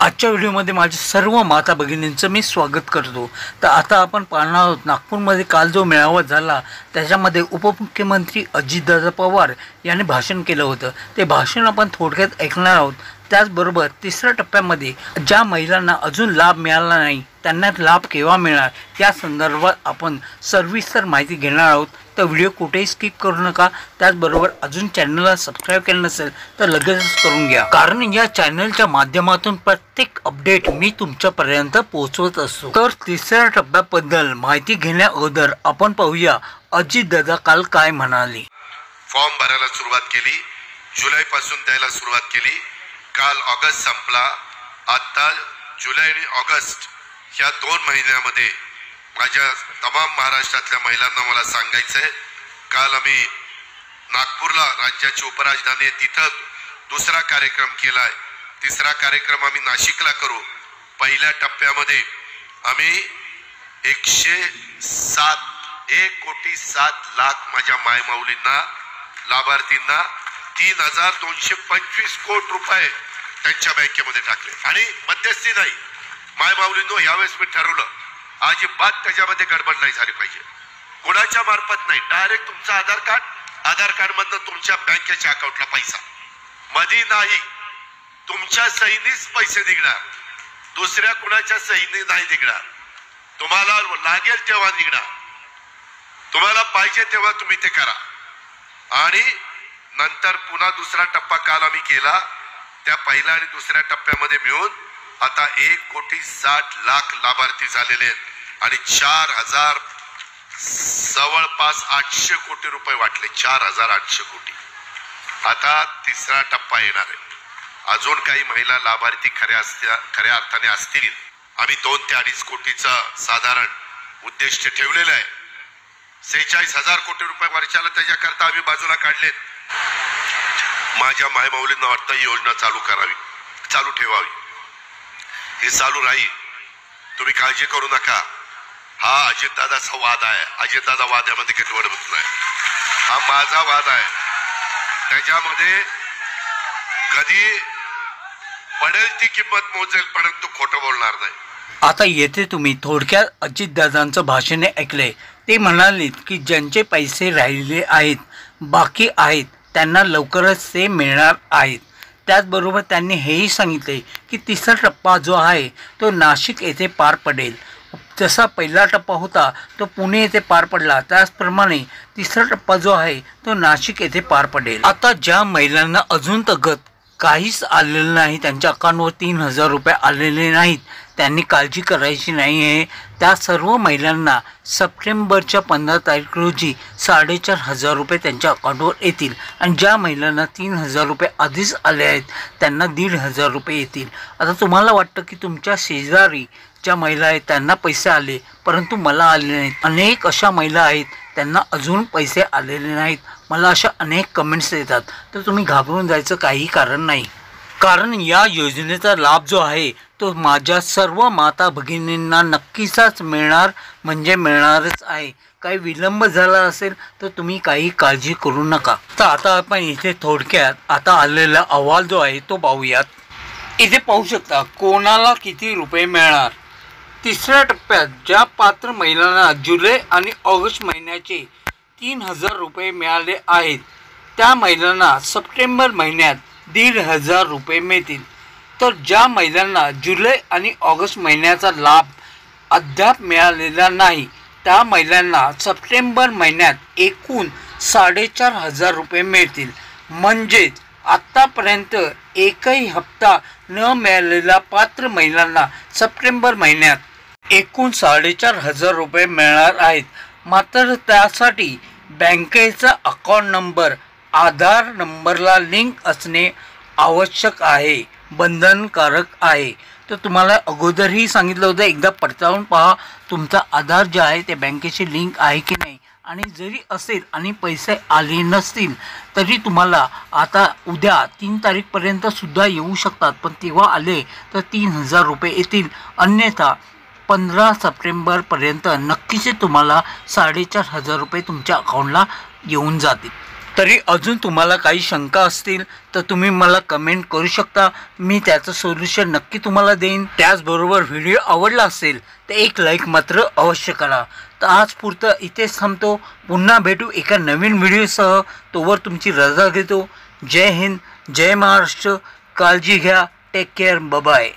आजच्या व्हिडिओमध्ये माझ्या सर्व माता भगिनींचं मी स्वागत करतो। तर आता आपण पाहणार आहोत नागपूरमध्ये काल जो मेळावा झाला त्याच्यामध्ये उपमुख्यमंत्री अजितदादा पवार यांनी भाषण केलं होतं। ते भाषण आपण थोडक्यात ऐकणार आहोत। त्याचबरोबर तिसऱ्या टप्प्यामध्ये ज्या महिलांना अजून लाभ मिळाला नाही त्यांना लाभ केव्हा मिळणार या संदर्भात आपण सविस्तर माहिती घेणार आहोत। तर व्हिडिओ कुठेही स्किप करू नका। त्याचबरोबर अजून चॅनलला सबस्क्राइब केलं नसेल तर लगेचच करून घ्या, कारण या चॅनलच्या माध्यमातून प्रत्येक अपडेट मी तुमच्यापर्यंत पोहोचवत असतो। तर तिसऱ्या टप्प्याबद्दल माहिती घेण्या अगोदर आपण पाहूया अजितदादा काल काय म्हणाले। फॉर्म भरायला सुरुवात केली, जुलैपासून द्यायला सुरुवात केली। काल ऑगस्ट संपला, आता जुलै आणि ऑगस्ट या 2 महिन्यामध्ये माझ्या तमाम महाराष्ट्रातल्या महिलांना मला सांगायचं आहे, काल आम्ही नागपूरला राज्याची उपराजधानी आहे तिथं दुसरा कार्यक्रम केला आहे। तिसरा कार्यक्रम आम्ही नाशिकला करू। पहिल्या टप्प्यामध्ये आम्ही 1,07,00,000 माझ्या मायमाऊलींना लाभार्थींना 3,225 कोटी रुपये त्यांच्या बँकेमध्ये टाकले आणि मध्यस्थी नाही। मायमाऊलींनो यावेळेस मी ठरवलं अजिबात त्याच्यामध्ये गडबड नाही झाली पाहिजे, कोणाच्या मार्फत नाही, डायरेक्ट तुमचं आधार कार्ड मधनं तुमच्या बँकेच्या अकाउंटला पैसा मधी नाही, तुमच्या सहीनीच पैसे निघणार, दुसऱ्या कुणाच्या सहीने नाही निघणार। तुम्हाला लागेल तेव्हा निघणार, तुम्हाला पाहिजे तेव्हा तुम्ही ते करा। आणि नंतर पुन्हा दुसरा टप्पा काल आम्ही केला, त्या पहिल्या आणि दुसऱ्या टप्प्यामध्ये मिळून आता 1,60,00,000 लाभार्थी झालेले आहेत आणि 4,000 जवळपास 800 कोटी रुपये वाटले, 4,800 कोटी। आता तिसरा टप्पा येणार आहे, अजून काही महिला लाभार्थी खऱ्या अर्थाने असतील। आम्ही 2 ते 2.5 कोटीचा साधारण उद्दिष्ट ठेवलेलं आहे। 46,000 कोटी रुपये वर्षाला त्याच्याकरता आम्ही बाजूला काढलेत। माझ्या मायमाऊलींना वाटतं ही योजना चालू ठेवावी, हे चालू राहील, तुम्ही काळजी करू नका। हा अजितदादाचा वाद आहे, अजितदादा वाद यामध्ये काही वडवत नाही, हा माझा वाद आहे, त्याच्यामध्ये कधी पडेल ती किंमत मोजेल परंतु खोटं बोलणार नाही। आता येथे तुम्ही थोडक्यात अजितदादांचं भाषण ऐकले। ते म्हणाले की ज्यांचे पैसे राहिले आहेत बाकी आहेत त्यांना लवकरच ते मिळणार आहेत। त्याचबरोबर त्यांनी हेही सांगितले की तिसरा टप्पा जो आहे तो नाशिक येथे पार पडेल। जसा पहिला टप्पा होता तो पुणे येथे पार पडला, त्याचप्रमाणे तिसरा टप्पा जो आहे तो नाशिक येथे पार पडेल। आता ज्या महिलांना अजून तगत काहीच आलेलं नाही, त्यांच्या अकाउंटवर 3,000 रुपये आलेले नाहीत, त्यांनी काळजी करायची नाही आहे। त्या सर्व महिलांना सप्टेंबरच्या 15 तारीख रोजी 4,500 रुपये त्यांच्या अकाउंटवर येतील आणि ज्या महिलांना 3,000 रुपये आधीच आले आहेत त्यांना 1,500 रुपये येतील। आता तुम्हाला वाटतं की तुमच्या शेजारी ज्या महिला आहेत त्यांना पैसे आले परंतु मला आले नाहीत, अनेक अशा महिला आहेत त्यांना अजून पैसे आलेले नाहीत, मला अशा अनेक कमेंट्स येतात। तर तुम्ही घाबरून जायचं काही कारण नाही, कारण या योजनेचा लाभ जो आहे तो माझ्या सर्व माता भगिनींना नक्कीच मिळणार, म्हणजे मिळणारच आहे। काही विलंब झाला असेल तर तुम्ही काही काळजी करू नका। तर आता आपण इथे थोडक्यात आता आलेला अहवाल जो आहे तो पाहूयात। इथे पाहू शकता कोणाला किती रुपये मिळणार। तिसऱ्या टप्प्यात ज्या पात्र महिलांना जुलै आणि ऑगस्ट महिन्याचे 3,000 रुपये मिळाले आहेत त्या महिलांना सप्टेंबर महिन्यात 1,500 रुपये मिळतील। तर ज्या महिलांना जुलै आणि ऑगस्ट महिन्याचा लाभ अद्याप मिळालेला नाही त्या महिलांना सप्टेंबर महिन्यात एकूण 4,500 रुपये मिळतील। म्हणजेच आत्तापर्यंत एकही हप्ता न मिळालेल्या पात्र महिलांना सप्टेंबर महिन्यात एकूण 4,500 रुपये मिळणार आहेत। मात्र त्यासाठी बँकेचा अकाउंट नंबर आधार नंबरला लिंक असणे आवश्यक आहे, बंधनकारक आहे। तर तुम्हाला अगोदरही सांगितलं होतं, एकदा पडताळून पहा तुमचा आधार जे आहे ते बँकेशी लिंक आहे की नाही, आणि जरी असेल आणि पैसे आले नसतील तरी तुम्हाला आता उद्या 3 तारीखपर्यंत सुद्धा येऊ शकतात, पण तेव्हा आले तर 3,000 रुपये येतील, अन्यथा 15 सप्टेंबरपर्यंत नक्कीच तुम्हाला 4,500 रुपये तुमच्या अकाउंटला येऊन जातील। तरी अजून तुम्हाला काही शंका असतील तर तुम्ही मला कमेंट करू शकता. मी त्याचं सोल्युशन नक्की तुम्हाला देईन. त्याचबरोबर व्हिडिओ आवडला असेल तर एक लाईक मात्र अवश्य करा. तर आज पुरतं इथेच थांबतो. पुन्हा भेटू एका नवीन व्हिडिओसह. तोवर तुमची रजा घेतो. जय हिंद, जय महाराष्ट्र. काळजी घ्या. Take care. बाय.